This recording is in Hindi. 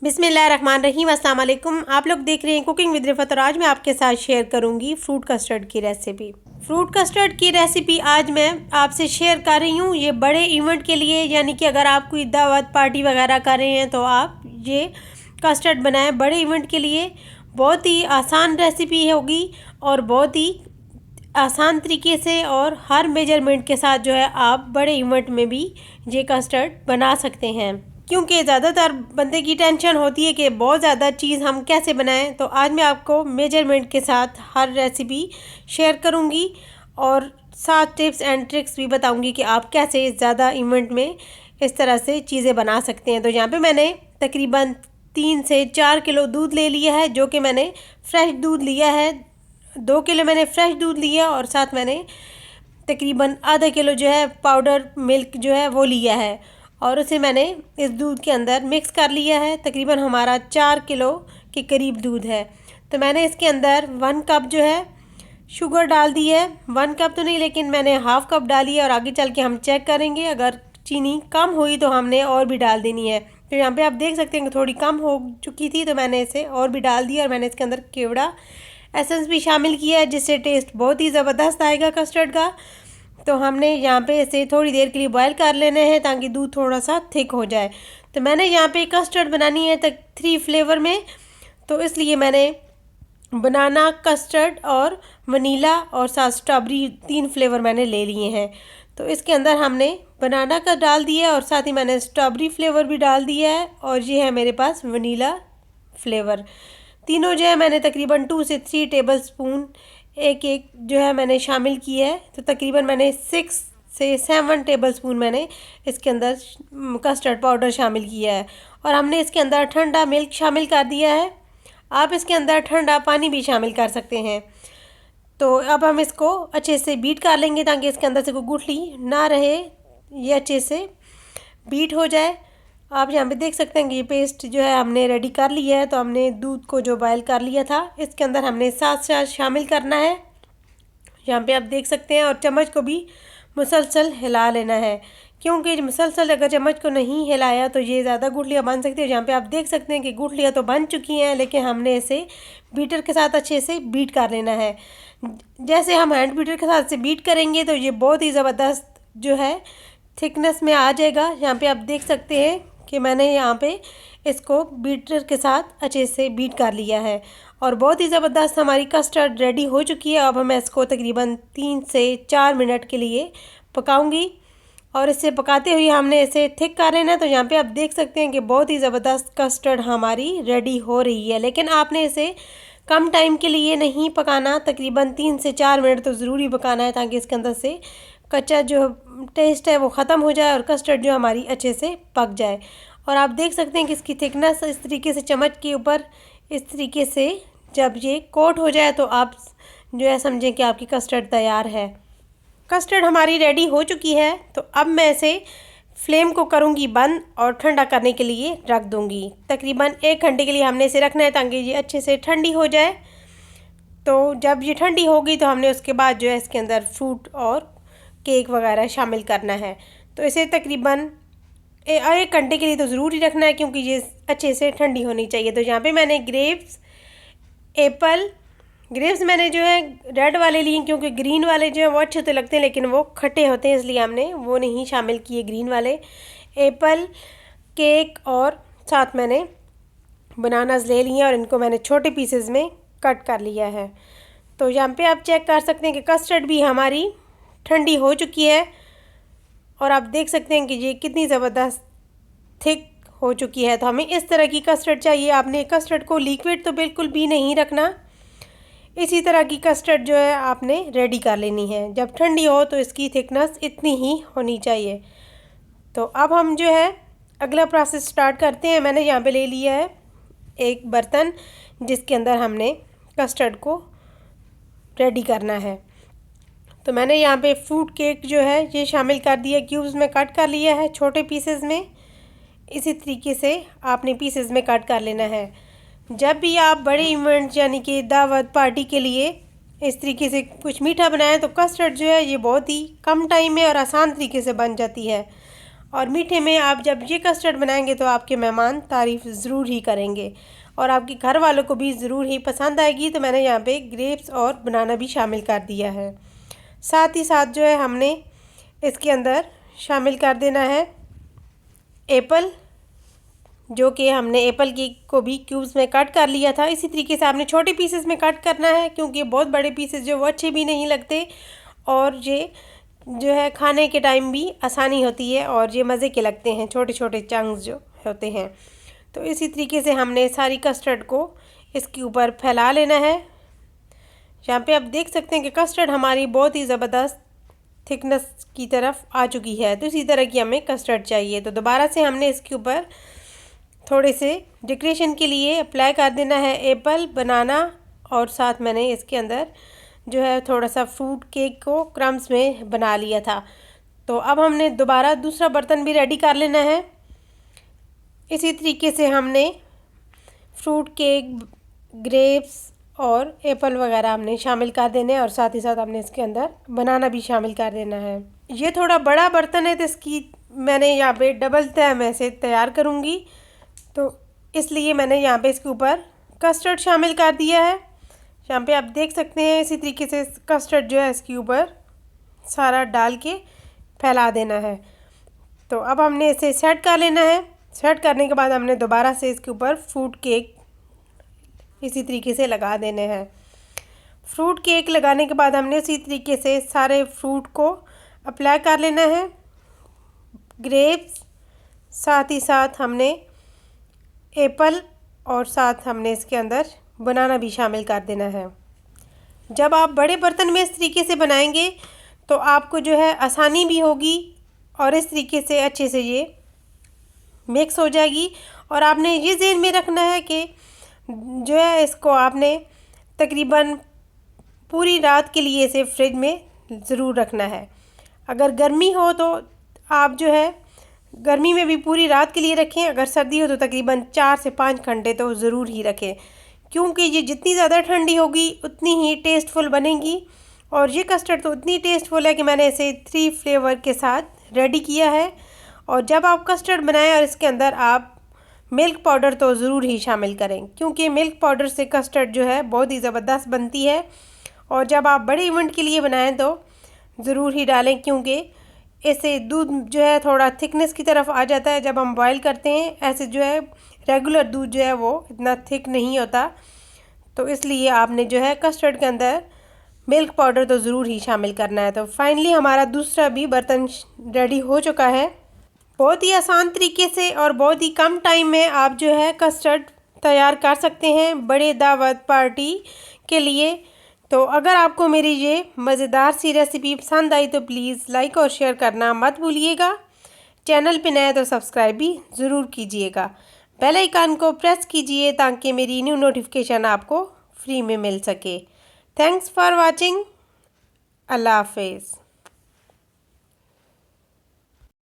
बिस्मिल्लाहिर्रहमानिर्रहीम, अस्सलाम वालेकुम। आप लोग देख रहे हैं कुकिंग विद रिफत और आज मैं आपके साथ शेयर करूंगी फ्रूट कस्टर्ड की रेसिपी। फ्रूट कस्टर्ड की रेसिपी आज मैं आपसे शेयर कर रही हूँ। ये बड़े इवेंट के लिए, यानी कि अगर आप कोई दावत पार्टी वगैरह कर रहे हैं तो आप ये कस्टर्ड बनाएं। बड़े इवेंट के लिए बहुत ही आसान रेसिपी होगी और बहुत ही आसान तरीके से और हर मेजरमेंट के साथ जो है आप बड़े इवेंट में भी ये कस्टर्ड बना सकते हैं। क्योंकि ज़्यादातर बंदे की टेंशन होती है कि बहुत ज़्यादा चीज़ हम कैसे बनाएं, तो आज मैं आपको मेजरमेंट के साथ हर रेसिपी शेयर करूंगी और साथ टिप्स एंड ट्रिक्स भी बताऊंगी कि आप कैसे ज़्यादा इवेंट में इस तरह से चीज़ें बना सकते हैं। तो यहाँ पे मैंने तकरीबन 3 से 4 किलो दूध ले लिया है, जो कि मैंने फ्रेश दूध लिया है। 2 किलो मैंने फ्रेश दूध लिया और साथ मैंने तकरीबन आधा किलो जो है पाउडर मिल्क जो है वो लिया है और उसे मैंने इस दूध के अंदर मिक्स कर लिया है। तकरीबन हमारा 4 किलो के करीब दूध है। तो मैंने इसके अंदर 1 कप जो है शुगर डाल दी है। 1 कप तो नहीं, लेकिन मैंने हाफ़ कप डाली है और आगे चल के हम चेक करेंगे, अगर चीनी कम हुई तो हमने और भी डाल देनी है। तो यहाँ पे आप देख सकते हैं कि थोड़ी कम हो चुकी थी तो मैंने इसे और भी डाल दिया और मैंने इसके अंदर केवड़ा एसेंस भी शामिल किया है, जिससे टेस्ट बहुत ही ज़बरदस्त आएगा कस्टर्ड का। तो हमने यहाँ पे इसे थोड़ी देर के लिए बॉयल कर लेना है ताकि दूध थोड़ा सा थिक हो जाए। तो मैंने यहाँ पे कस्टर्ड बनानी है तक 3 फ्लेवर में, तो इसलिए मैंने बनाना, कस्टर्ड और वनीला और साथ स्ट्रॉबेरी 3 फ्लेवर मैंने ले लिए हैं। तो इसके अंदर हमने बनाना का डाल दिया है और साथ ही मैंने स्ट्रॉबेरी फ्लेवर भी डाल दिया है और ये है मेरे पास वनीला फ्लेवर। तीनों जो है मैंने तकरीबन 2 से 3 टेबल स्पून एक एक जो है मैंने शामिल किया है। तो तकरीबन मैंने 6 से 7 टेबल स्पून मैंने इसके अंदर कस्टर्ड पाउडर शामिल किया है और हमने इसके अंदर ठंडा मिल्क शामिल कर दिया है। आप इसके अंदर ठंडा पानी भी शामिल कर सकते हैं। तो अब हम इसको अच्छे से बीट कर लेंगे ताकि इसके अंदर से कोई गुठली ना रहे, ये अच्छे से बीट हो जाए। आप यहाँ पे देख सकते हैं कि ये पेस्ट जो है हमने रेडी कर लिया है। तो हमने दूध को जो बॉयल कर लिया था इसके अंदर हमने साथ साथ शामिल करना है, यहाँ पे आप देख सकते हैं। और चम्मच को भी मुसलसल हिला लेना है, क्योंकि मुसलसल अगर चम्मच को नहीं हिलाया तो ये ज़्यादा गुठलियाँ बन सकती है। यहाँ पे आप देख सकते हैं कि गुठलियाँ तो बन चुकी हैं, लेकिन हमने इसे बीटर के साथ अच्छे से बीट कर लेना है। जैसे हम हैंड बीटर के साथ से बीट करेंगे तो ये बहुत ही ज़बरदस्त जो है थिकनेस में आ जाएगा। यहाँ पे आप देख सकते हैं कि मैंने यहाँ पे इसको बीटर के साथ अच्छे से बीट कर लिया है और बहुत ही ज़बरदस्त हमारी कस्टर्ड रेडी हो चुकी है। अब मैं इसको तकरीबन 3 से 4 मिनट के लिए पकाऊंगी और इसे पकाते हुए हमने इसे थिक कर लेना है। तो यहाँ पे आप देख सकते हैं कि बहुत ही ज़बरदस्त कस्टर्ड हमारी रेडी हो रही है, लेकिन आपने इसे कम टाइम के लिए नहीं पकाना, तकरीबन 3 से 4 मिनट तो ज़रूरी पकाना है ताकि इसके अंदर से कच्चा जो टेस्ट है वो ख़त्म हो जाए और कस्टर्ड जो हमारी अच्छे से पक जाए। और आप देख सकते हैं कि इसकी थिकनेस इस तरीके से चम्मच के ऊपर इस तरीके से जब ये कोट हो जाए तो आप जो है समझें कि आपकी कस्टर्ड तैयार है। कस्टर्ड हमारी रेडी हो चुकी है। तो अब मैं इसे फ्लेम को करूँगी बंद और ठंडा करने के लिए रख दूँगी। तकरीबन 1 घंटे के लिए हमने इसे रखना है ताकि ये अच्छे से ठंडी हो जाए। तो जब ये ठंडी होगी तो हमने उसके बाद जो है इसके अंदर फ्रूट और केक वगैरह शामिल करना है। तो इसे तकरीबन 1 घंटे के लिए तो ज़रूर ही रखना है, क्योंकि ये अच्छे से ठंडी होनी चाहिए। तो यहाँ पे मैंने ग्रेप्स मैंने जो है रेड वाले लिए, क्योंकि ग्रीन वाले जो है वो अच्छे तो लगते हैं लेकिन वो खट्टे होते हैं, इसलिए हमने वो नहीं शामिल किए ग्रीन वाले। एप्पल, केक और साथ मैंने बनानास ले लिए और इनको मैंने छोटे पीसेस में कट कर लिया है। तो यहाँ पे आप चेक कर सकते हैं कि कस्टर्ड भी हमारी ठंडी हो चुकी है और आप देख सकते हैं कि ये कितनी ज़बरदस्त थिक हो चुकी है। तो हमें इस तरह की कस्टर्ड चाहिए। आपने कस्टर्ड को लिक्विड तो बिल्कुल भी नहीं रखना, इसी तरह की कस्टर्ड जो है आपने रेडी कर लेनी है। जब ठंडी हो तो इसकी थिकनेस इतनी ही होनी चाहिए। तो अब हम जो है अगला प्रोसेस स्टार्ट करते हैं। मैंने यहाँ पे ले लिया है एक बर्तन जिसके अंदर हमने कस्टर्ड को रेडी करना है। तो मैंने यहाँ पे फ्रूट केक जो है ये शामिल कर दिया, क्यूब्स में कट कर लिया है छोटे पीसेस में। इसी तरीके से आपने पीसेस में कट कर लेना है। जब भी आप बड़े इवेंट यानी कि दावत पार्टी के लिए इस तरीके से कुछ मीठा बनाएं तो कस्टर्ड जो है ये बहुत ही कम टाइम में और आसान तरीके से बन जाती है। और मीठे में आप जब ये कस्टर्ड बनाएंगे तो आपके मेहमान तारीफ़ ज़रूर ही करेंगे और आपके घर वालों को भी ज़रूर ही पसंद आएगी। तो मैंने यहाँ पे ग्रेप्स और बनाना भी शामिल कर दिया है। साथ ही साथ जो है हमने इसके अंदर शामिल कर देना है एप्पल, जो कि हमने एप्पल की को भी क्यूब्स में कट कर लिया था। इसी तरीके से आपने छोटे पीसेस में कट करना है, क्योंकि बहुत बड़े पीसेस जो वो अच्छे भी नहीं लगते और ये जो है खाने के टाइम भी आसानी होती है और ये मज़े के लगते हैं, छोटे छोटे चंक्स जो होते हैं। तो इसी तरीके से हमने सारी कस्टर्ड को इसके ऊपर फैला लेना है। यहाँ पे आप देख सकते हैं कि कस्टर्ड हमारी बहुत ही ज़बरदस्त थिकनेस की तरफ आ चुकी है। तो इसी तरह की हमें कस्टर्ड चाहिए। तो दोबारा से हमने इसके ऊपर थोड़े से डेकोरेशन के लिए अप्लाई कर देना है एप्पल, बनाना और साथ मैंने इसके अंदर जो है थोड़ा सा फ्रूट केक को क्रम्स में बना लिया था। तो अब हमने दोबारा दूसरा बर्तन भी रेडी कर लेना है। इसी तरीके से हमने फ्रूट केक, ग्रेप्स और एप्पल वगैरह हमने शामिल कर देने हैं और साथ ही साथ हमने इसके अंदर बनाना भी शामिल कर देना है। ये थोड़ा बड़ा बर्तन है तो इसकी मैंने यहाँ पे डबल तह में से तैयार करूँगी, तो इसलिए मैंने यहाँ पे इसके ऊपर कस्टर्ड शामिल कर दिया है। यहाँ पे आप देख सकते हैं इसी तरीके से कस्टर्ड जो है इसके ऊपर सारा डाल के फैला देना है। तो अब हमने इसे सेट कर लेना है। सेट करने के बाद हमने दोबारा से इसके ऊपर फ्रूट केक इसी तरीके से लगा देने हैं। फ्रूट केक लगाने के बाद हमने इसी तरीके से सारे फ्रूट को अप्लाई कर लेना है, ग्रेप्स, साथ ही साथ हमने एप्पल और साथ हमने इसके अंदर बनाना भी शामिल कर देना है। जब आप बड़े बर्तन में इस तरीके से बनाएंगे तो आपको जो है आसानी भी होगी और इस तरीके से अच्छे से ये मिक्स हो जाएगी। और आपने ये ज़हन में रखना है कि जो है इसको आपने तकरीबन पूरी रात के लिए इसे फ्रिज में ज़रूर रखना है। अगर गर्मी हो तो आप जो है गर्मी में भी पूरी रात के लिए रखें, अगर सर्दी हो तो तकरीबन 4 से 5 घंटे तो ज़रूर ही रखें, क्योंकि ये जितनी ज़्यादा ठंडी होगी उतनी ही टेस्टफुल बनेगी। और ये कस्टर्ड तो उतनी टेस्टफुल है कि मैंने इसे 3 फ्लेवर के साथ रेडी किया है। और जब आप कस्टर्ड बनाएं और इसके अंदर आप मिल्क पाउडर तो ज़रूर ही शामिल करें, क्योंकि मिल्क पाउडर से कस्टर्ड जो है बहुत ही ज़बरदस्त बनती है। और जब आप बड़े इवेंट के लिए बनाएं तो ज़रूर ही डालें, क्योंकि इससे दूध जो है थोड़ा थिकनेस की तरफ आ जाता है जब हम बॉईल करते हैं। ऐसे जो है रेगुलर दूध जो है वो इतना थिक नहीं होता, तो इसलिए आपने जो है कस्टर्ड के अंदर मिल्क पाउडर तो ज़रूर ही शामिल करना है। तो फाइनली हमारा दूसरा भी बर्तन रेडी हो चुका है। बहुत ही आसान तरीके से और बहुत ही कम टाइम में आप जो है कस्टर्ड तैयार कर सकते हैं बड़े दावत पार्टी के लिए। तो अगर आपको मेरी ये मज़ेदार सी रेसिपी पसंद आई तो प्लीज़ लाइक और शेयर करना मत भूलिएगा। चैनल पे नए तो सब्सक्राइब भी ज़रूर कीजिएगा। बेल आइकन को प्रेस कीजिए ताकि मेरी न्यू नोटिफिकेशन आपको फ्री में मिल सके। Thanks for watching. अल्लाह हाफिज़।